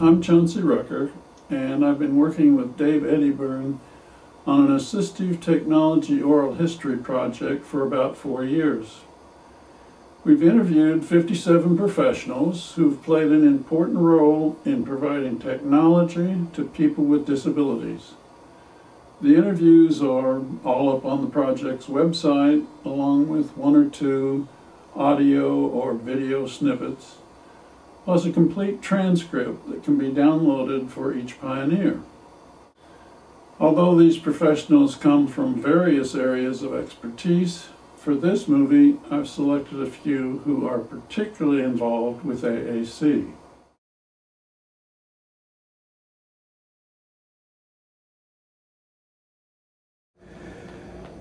I'm Chauncey Rucker, and I've been working with Dave Eddyburn on an assistive technology oral history project for about 4 years. We've interviewed 57 professionals who've played an important role in providing technology to people with disabilities. The interviews are all up on the project's website, along with 1 or 2 audio or video snippets, plus a complete transcript that can be downloaded for each pioneer. Although these professionals come from various areas of expertise, for this movie I've selected a few who are particularly involved with AAC.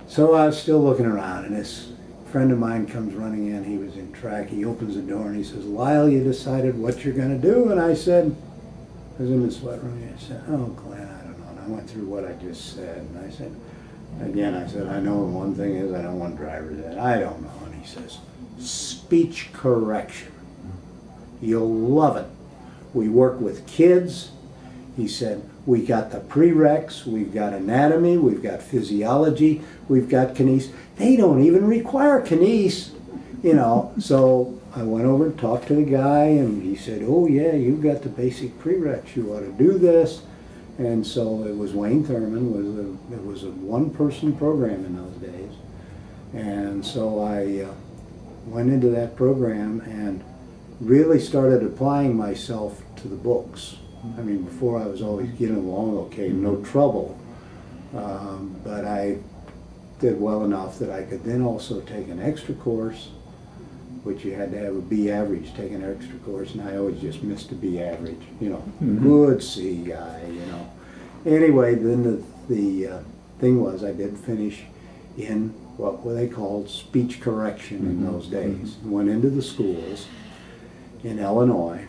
So I was still looking around, and this friend of mine comes running in. He was in track. He opens the door and he says, "Lyle, you decided what you're going to do?" And I said, I was in the sweat room, and I said, "Oh, Glenn, I don't know." And I went through what I just said, and I said, I know one thing is I don't want driver's ed. I don't know. And he says, "Speech correction. You'll love it. We work with kids." He said, "We got the prereqs, we've got anatomy, we've got physiology, we've got kinese. They don't even require kinese, you know." So I went over and talked to the guy, and he said, "Oh yeah, you've got the basic prereqs, you ought to do this." And so it was Wayne Thurman, it was a one-person program in those days. And so I went into that program and really started applying myself to the books. I mean, before I was always getting along okay, no trouble, but I did well enough that I could then also take an extra course, which you had to have a B average, take an extra course, and I always just missed a B average, you know, good C guy, you know. Anyway, then the thing was I did finish in what were they called speech correction in those days. Went into the schools in Illinois.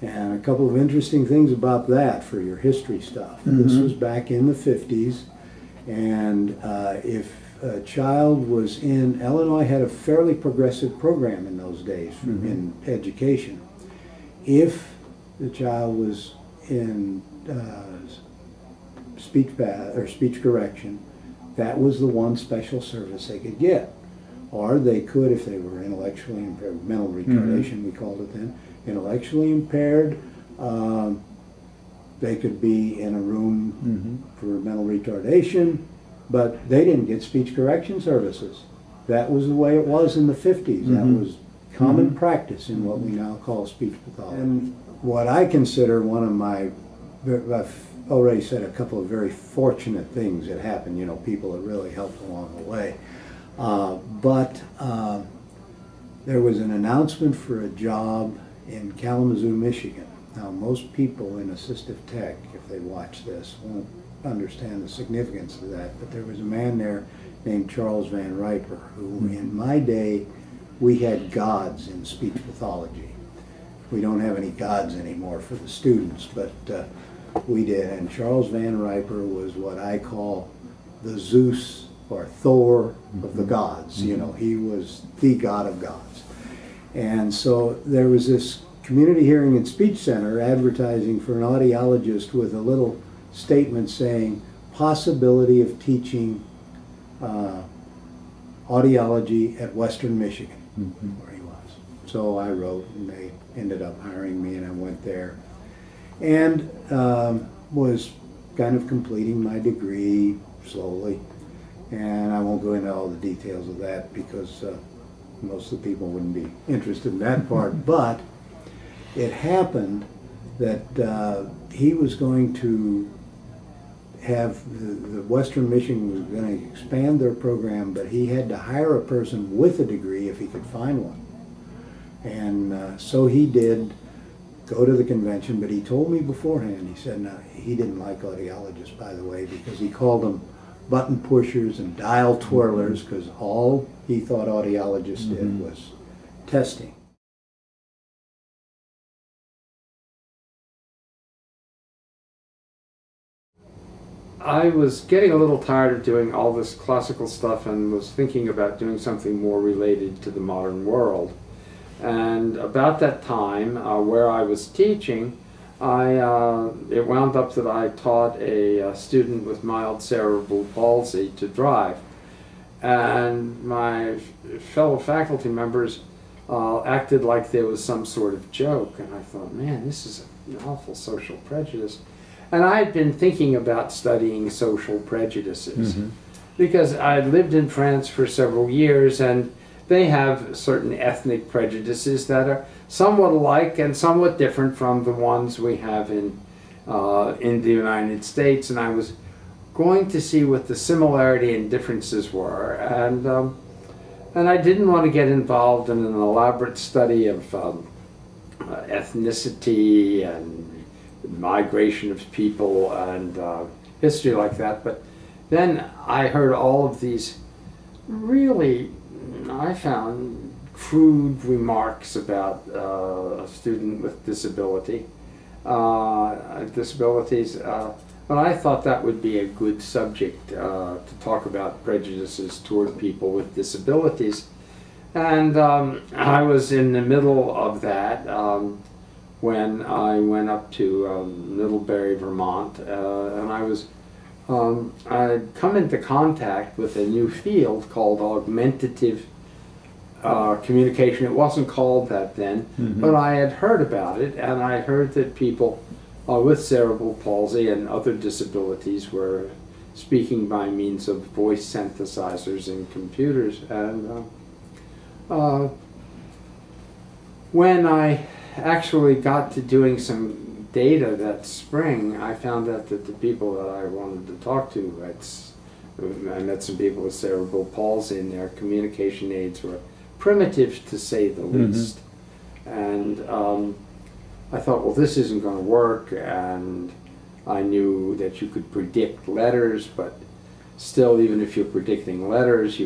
And a couple of interesting things about that for your history stuff. This was back in the 50s, and if a child was in, Illinois had a fairly progressive program in those days in education. If the child was in speech correction, that was the one special service they could get. Or they could, if they were intellectually impaired, mental retardation we called it then, intellectually impaired, they could be in a room for mental retardation, but they didn't get speech correction services. That was the way it was in the 50s. That was common practice in what we now call speech pathology. And what I consider one of my, I've already said a couple of very fortunate things that happened, you know, people that really helped along the way. But there was an announcement for a job in Kalamazoo, Michigan. Now, most people in assistive tech, if they watch this, won't understand the significance of that, but there was a man there named Charles Van Riper, who in my day, we had gods in speech pathology. We don't have any gods anymore for the students, but we did, and Charles Van Riper was what I call the Zeus or Thor of the gods. You know, he was the god of gods. And so there was this community hearing and speech center advertising for an audiologist with a little statement saying possibility of teaching audiology at Western Michigan, where he was. So I wrote, and they ended up hiring me, and I went there and was kind of completing my degree slowly. And I won't go into all the details of that because most of the people wouldn't be interested in that part, but it happened that he was going to have, the Western Michigan was going to expand their program, but he had to hire a person with a degree if he could find one. And so he did go to the convention, but he told me beforehand, he said, no, he didn't like audiologists, by the way, because he called them button pushers and dial twirlers, because all he thought audiologists did was testing. I was getting a little tired of doing all this classical stuff and was thinking about doing something more related to the modern world. And about that time, where I was teaching, it wound up that I taught a student with mild cerebral palsy to drive. And my fellow faculty members acted like there was some sort of joke. And I thought, man, this is an awful social prejudice. And I had been thinking about studying social prejudices because I lived in France for several years, and they have certain ethnic prejudices that are somewhat alike and somewhat different from the ones we have in the United States. And I was going to see what the similarity and differences were, and I didn't want to get involved in an elaborate study of ethnicity and migration of people and history like that. But then I heard all of these really, I found, crude remarks about a student with disabilities. But I thought that would be a good subject to talk about prejudices toward people with disabilities. And I was in the middle of that when I went up to Middlebury, Vermont, and I'd come into contact with a new field called augmentative communication. It wasn't called that then, but I had heard about it, and I heard that people with cerebral palsy and other disabilities were speaking by means of voice synthesizers and computers. And when I actually got to doing some data that spring, I found out that the people that I wanted to talk to, I met some people with cerebral palsy, and their communication aids were primitive, to say the least. And I thought, well, this isn't going to work, and I knew that you could predict letters, but still, even if you're predicting letters,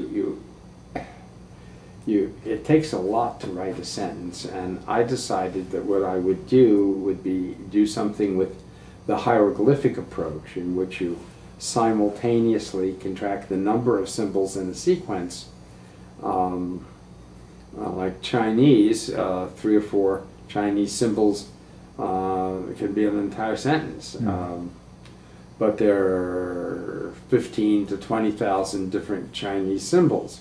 it takes a lot to write a sentence. And I decided that what I would do would be do something with the hieroglyphic approach, in which you simultaneously can track the number of symbols in a sequence. Like Chinese, 3 or 4 Chinese symbols can be an entire sentence. But there are 15 to 20,000 different Chinese symbols.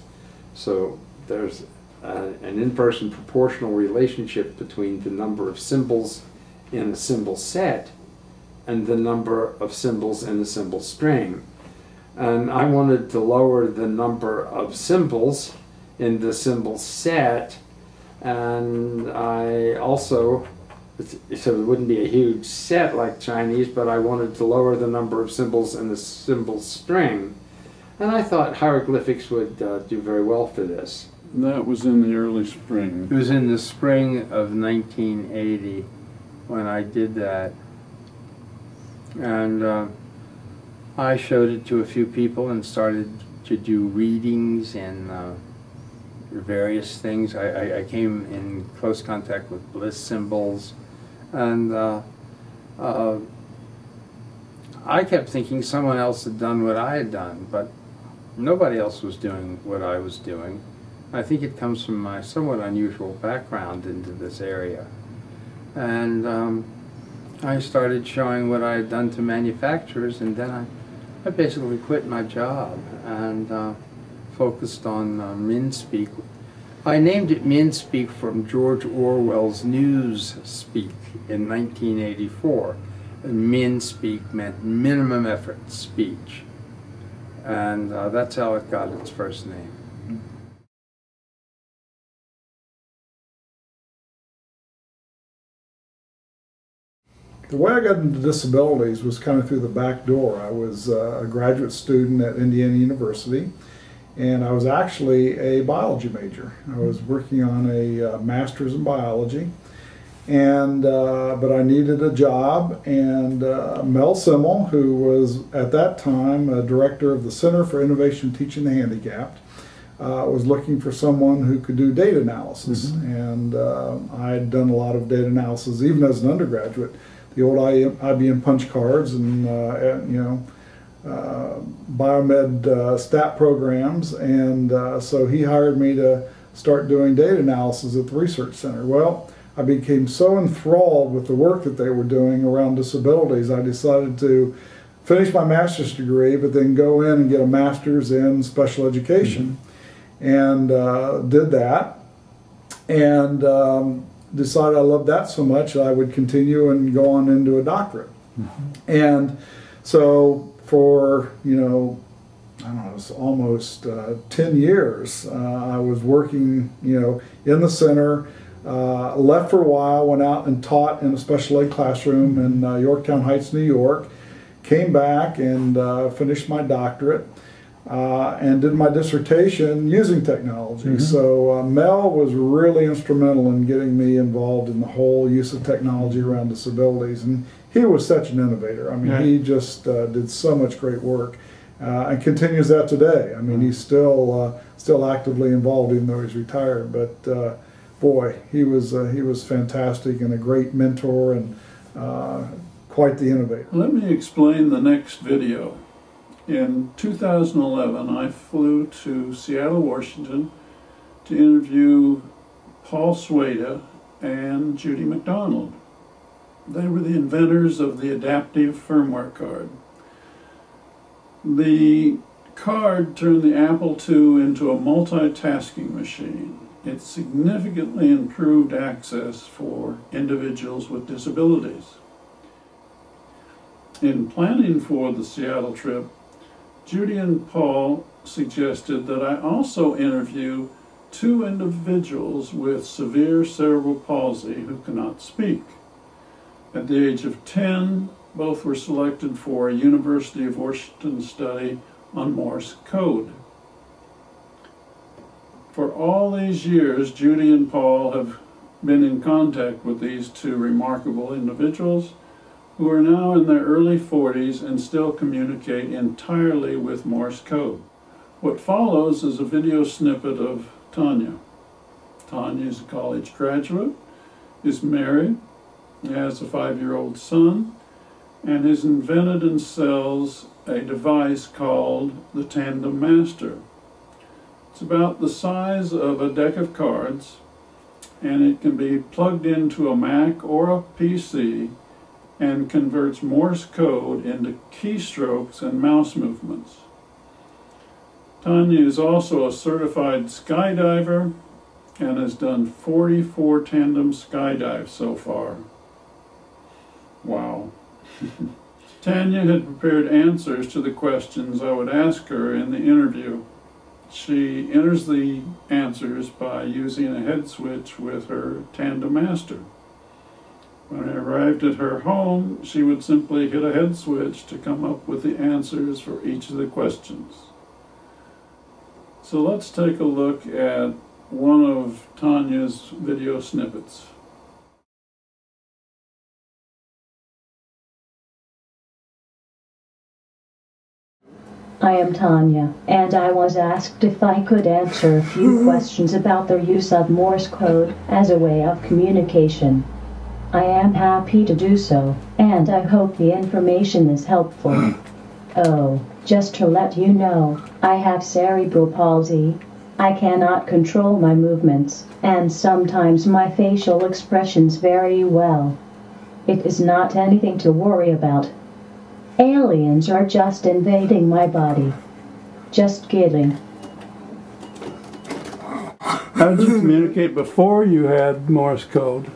So there's an inversion proportional relationship between the number of symbols in a symbol set and the number of symbols in a symbol string. And I wanted to lower the number of symbols in the symbol set, and I also, so it wouldn't be a huge set like Chinese, but I wanted to lower the number of symbols in the symbol string. And I thought hieroglyphics would do very well for this. That was in the early spring. It was in the spring of 1980 when I did that. And I showed it to a few people and started to do readings and various things. I came in close contact with bliss symbols, and I kept thinking someone else had done what I had done, but nobody else was doing what I was doing. I think it comes from my somewhat unusual background into this area. And I started showing what I had done to manufacturers, and then I basically quit my job and focused on MinSpeak. I named it MinSpeak from George Orwell's Newspeak in 1984. And MinSpeak meant minimum effort speech. And that's how it got its first name. The way I got into disabilities was kind of through the back door. I was a graduate student at Indiana University, and I was actually a biology major. I was working on a master's in biology, and but I needed a job, and Mel Simmel, who was at that time a director of the Center for Innovation Teaching the Handicapped, was looking for someone who could do data analysis. And I had done a lot of data analysis even as an undergraduate. The old IBM punch cards and biomed stat programs, and so he hired me to start doing data analysis at the research center. Well, I became so enthralled with the work that they were doing around disabilities, I decided to finish my master's degree, but then go in and get a master's in special education, and did that, and decided I loved that so much that I would continue and go on into a doctorate. And so for, I don't know, it's almost 10 years, I was working, in the center, left for a while, went out and taught in a special ed classroom in Yorktown Heights, New York, came back and finished my doctorate, and did my dissertation using technology. So Mel was really instrumental in getting me involved in the whole use of technology around disabilities, and he was such an innovator. I mean, he just did so much great work, and continues that today. I mean, he's still actively involved, even though he's retired. But boy, he was fantastic and a great mentor, and quite the innovator. Let me explain the next video. In 2011, I flew to Seattle, Washington to interview Paul Sweda and Judy McDonald. They were the inventors of the adaptive firmware card. The card turned the Apple II into a multitasking machine. It significantly improved access for individuals with disabilities. In planning for the Seattle trip, Judy and Paul suggested that I also interview 2 individuals with severe cerebral palsy who cannot speak. At the age of 10, both were selected for a University of Washington study on Morse code. For all these years, Judy and Paul have been in contact with these 2 remarkable individuals who are now in their early 40s and still communicate entirely with Morse code. What follows is a video snippet of Tanya. Tanya is a college graduate, is married, has a 5-year-old son, and has invented and sells a device called the Tandem Master. It's about the size of a deck of cards, and it can be plugged into a Mac or a PC and converts Morse code into keystrokes and mouse movements. Tanya is also a certified skydiver and has done 44 tandem skydives so far. Wow. Tanya had prepared answers to the questions I would ask her in the interview. She enters the answers by using a head switch with her Tandem Master. When I arrived at her home, she would simply hit a head switch to come up with the answers for each of the questions. So let's take a look at one of Tanya's video snippets. I am Tanya, and I was asked if I could answer a few questions about the use of Morse code as a way of communication. I am happy to do so, and I hope the information is helpful. Oh, just to let you know, I have cerebral palsy. I cannot control my movements, and sometimes my facial expressions vary well. It is not anything to worry about. Aliens are just invading my body. Just kidding. How did you communicate before you had Morse code?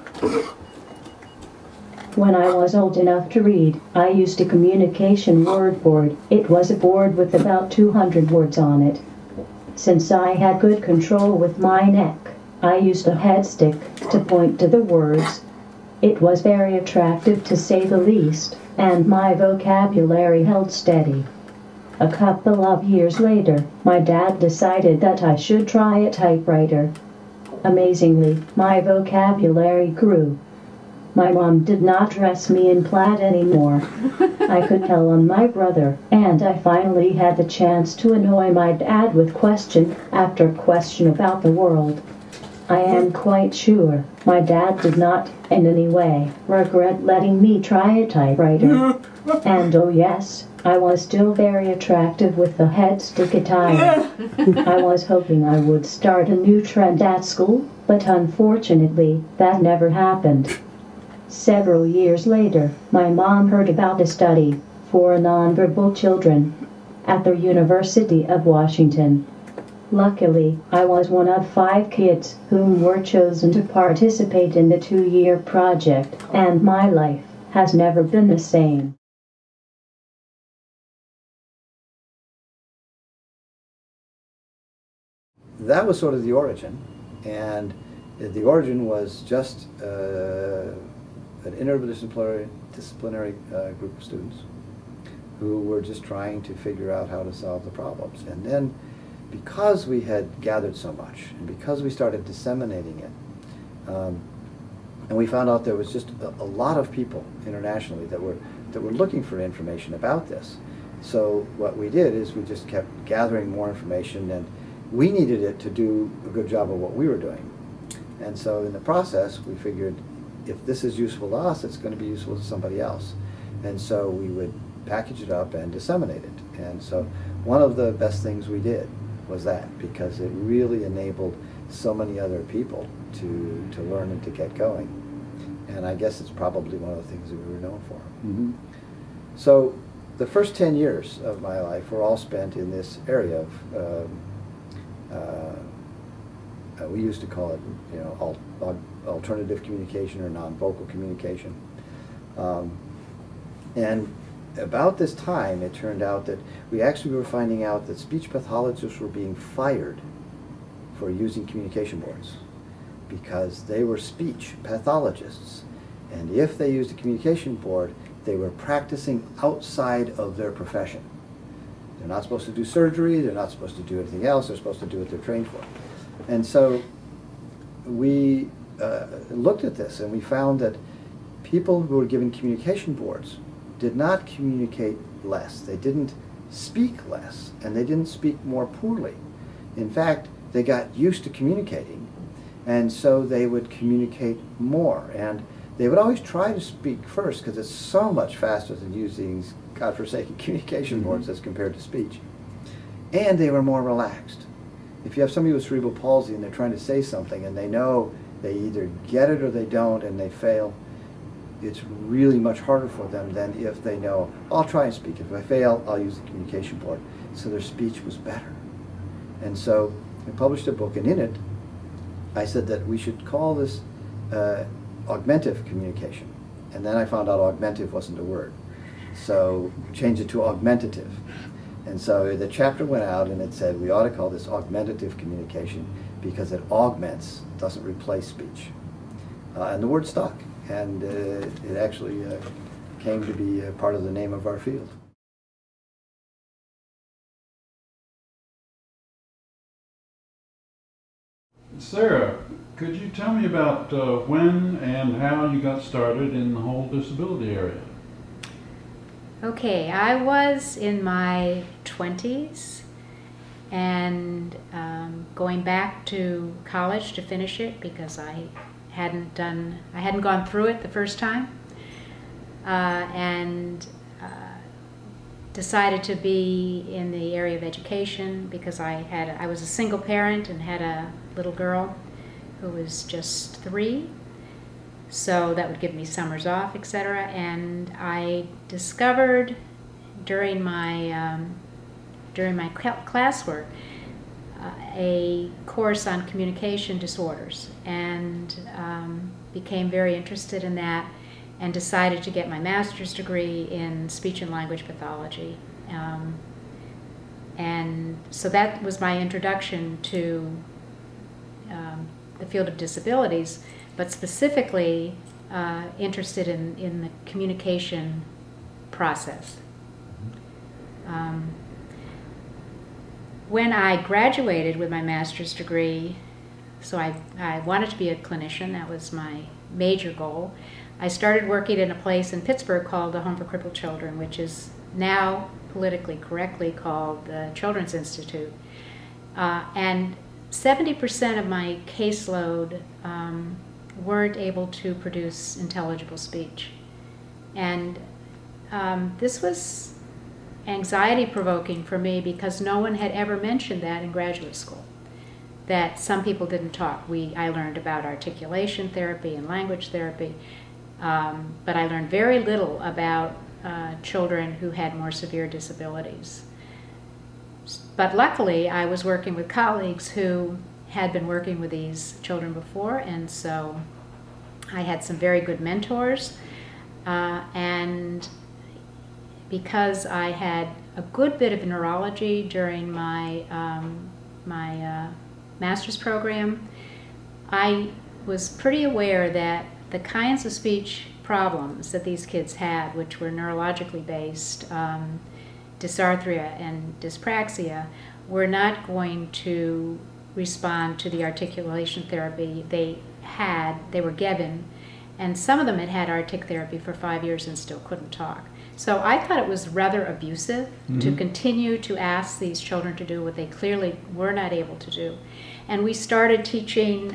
When I was old enough to read, I used a communication word board. It was a board with about 200 words on it. Since I had good control with my neck, I used a head stick to point to the words. It was very attractive, to say the least, and my vocabulary held steady. A couple of years later, my dad decided that I should try a typewriter. Amazingly, my vocabulary grew. My mom did not dress me in plaid anymore. I could tell on my brother, and I finally had the chance to annoy my dad with question after question about the world. I am quite sure my dad did not in any way regret letting me try a typewriter. And oh yes, I was still very attractive with the head stick attire. I was hoping I would start a new trend at school, but unfortunately, that never happened. Several years later, my mom heard about a study for nonverbal children at the University of Washington. Luckily, I was one of 5 kids whom were chosen to participate in the 2-year project, and my life has never been the same. That was sort of the origin, and the origin was just an interdisciplinary group of students who were just trying to figure out how to solve the problems. And then, because we had gathered so much, and because we started disseminating it, and we found out there was just a lot of people internationally that were looking for information about this. So what we did is we just kept gathering more information, and we needed it to do a good job of what we were doing. And so in the process, we figured if this is useful to us, it's going to be useful to somebody else. And so we would package it up and disseminate it. And so one of the best things we did was that, because it really enabled so many other people to learn and to get going. And I guess it's probably one of the things that we were known for. Mm-hmm. So the first 10 years of my life were all spent in this area of we used to call it, you know, alternative communication or non-vocal communication. And about this time, it turned out that we actually were finding out that speech pathologists were being fired for using communication boards because they were speech pathologists. And if they used a communication board, they were practicing outside of their profession. They're not supposed to do surgery, they're not supposed to do anything else, they're supposed to do what they're trained for. And so we looked at this, and we found that people who were given communication boards did not communicate less. They didn't speak less, and they didn't speak more poorly. In fact, they got used to communicating, and so they would communicate more. And they would always try to speak first, because it's so much faster than using these godforsaken communication boards as compared to speech. And they were more relaxed. If you have somebody with cerebral palsy and they're trying to say something and they know they either get it or they don't and they fail, it's really much harder for them than if they know, I'll try and speak. If I fail, I'll use the communication board. So their speech was better. And so I published a book, and in it, I said that we should call this augmentative communication. And then I found out augmentative wasn't a word. So changed it to augmentative. And so the chapter went out and it said we ought to call this augmentative communication because it augments, doesn't replace speech. And the word stuck, and it actually came to be part of the name of our field. Sarah, could you tell me about when and how you got started in the whole disability area? Okay, I was in my 20s and going back to college to finish it because I hadn't gone through it the first time, and decided to be in the area of education because I was a single parent and had a little girl who was just 3. So that would give me summers off, etc. And I discovered during my classwork a course on communication disorders, and became very interested in that, and decided to get my master's degree in speech and language pathology. And so that was my introduction to the field of disabilities, but specifically interested in the communication process. When I graduated with my master's degree, so I wanted to be a clinician, that was my major goal. I started working in a place in Pittsburgh called the Home for Crippled Children, which is now politically correctly called the Children's Institute. And 70% of my caseload weren't able to produce intelligible speech. And this was anxiety-provoking for me because no one had ever mentioned that in graduate school, that some people didn't talk. I learned about articulation therapy and language therapy, but I learned very little about children who had more severe disabilities. But luckily, I was working with colleagues who had been working with these children before, and so I had some very good mentors. And because I had a good bit of neurology during my master's program, I was pretty aware that the kinds of speech problems that these kids had, which were neurologically based, dysarthria and dyspraxia, were not going to respond to the articulation therapy they were given, and some of them had had artic therapy for 5 years and still couldn't talk. So I thought it was rather abusive to continue to ask these children to do what they clearly were not able to do. And we started teaching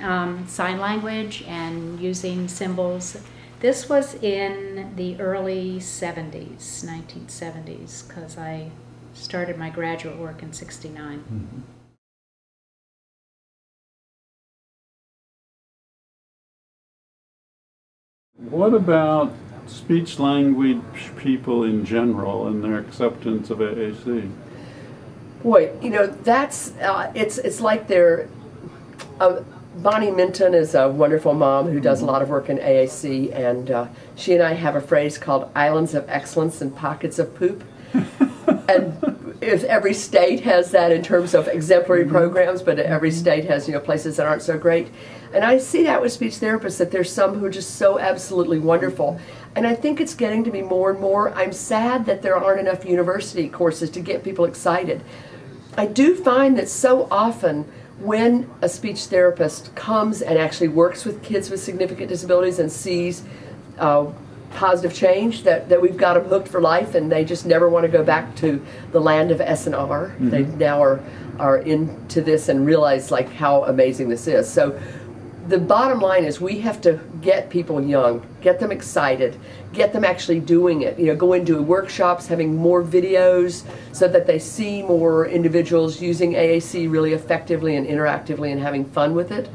sign language and using symbols. This was in the early 70s, 1970s, because I started my graduate work in '69. What about speech-language people in general and their acceptance of AAC? Boy, you know, that's, it's like they're, Bonnie Minton is a wonderful mom who does a lot of work in AAC, and she and I have a phrase called islands of excellence and pockets of poop. And if every state has that in terms of exemplary programs, but every state has, you know, places that aren't so great. And I see that with speech therapists, that there's some who are just so absolutely wonderful. And I think it's getting to be more and more. I'm sad that there aren't enough university courses to get people excited. I do find that so often when a speech therapist comes and actually works with kids with significant disabilities and sees positive change, that we've got them hooked for life and they just never want to go back to the land of S&R. They now are into this and realize like how amazing this is. So the bottom line is we have to get people young, get them excited, get them actually doing it. You know, go into workshops, having more videos so that they see more individuals using AAC really effectively and interactively and having fun with it,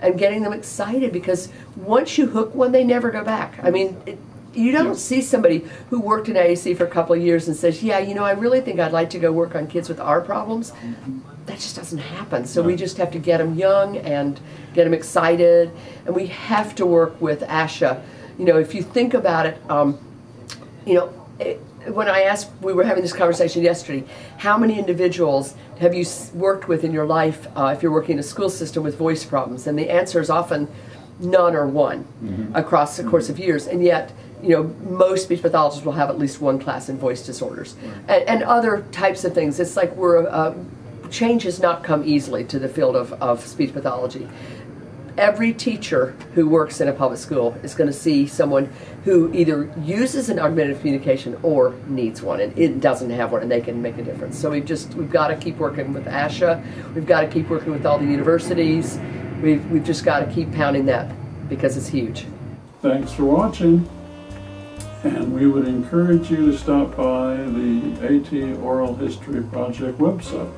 and getting them excited, because once you hook one, they never go back. I mean, you don't see somebody who worked in AAC for a couple of years and says, yeah, you know, I really think I'd like to go work on kids with our problems. That just doesn't happen. So we just have to get them young and get them excited. And we have to work with ASHA. You know, if you think about it, you know, when I asked, we were having this conversation yesterday, how many individuals have you worked with in your life if you're working in a school system with voice problems? And the answer is often none or one across the course of years. And yet, you know, most speech pathologists will have at least one class in voice disorders and other types of things. It's like change has not come easily to the field of speech pathology. Every teacher who works in a public school is going to see someone who either uses an augmentative communication or needs one, and it doesn't have one, and they can make a difference. So we've got to keep working with ASHA. We've got to keep working with all the universities. We've just got to keep pounding that because it's huge. Thanks for watching. And we would encourage you to stop by the AT Oral History Project website.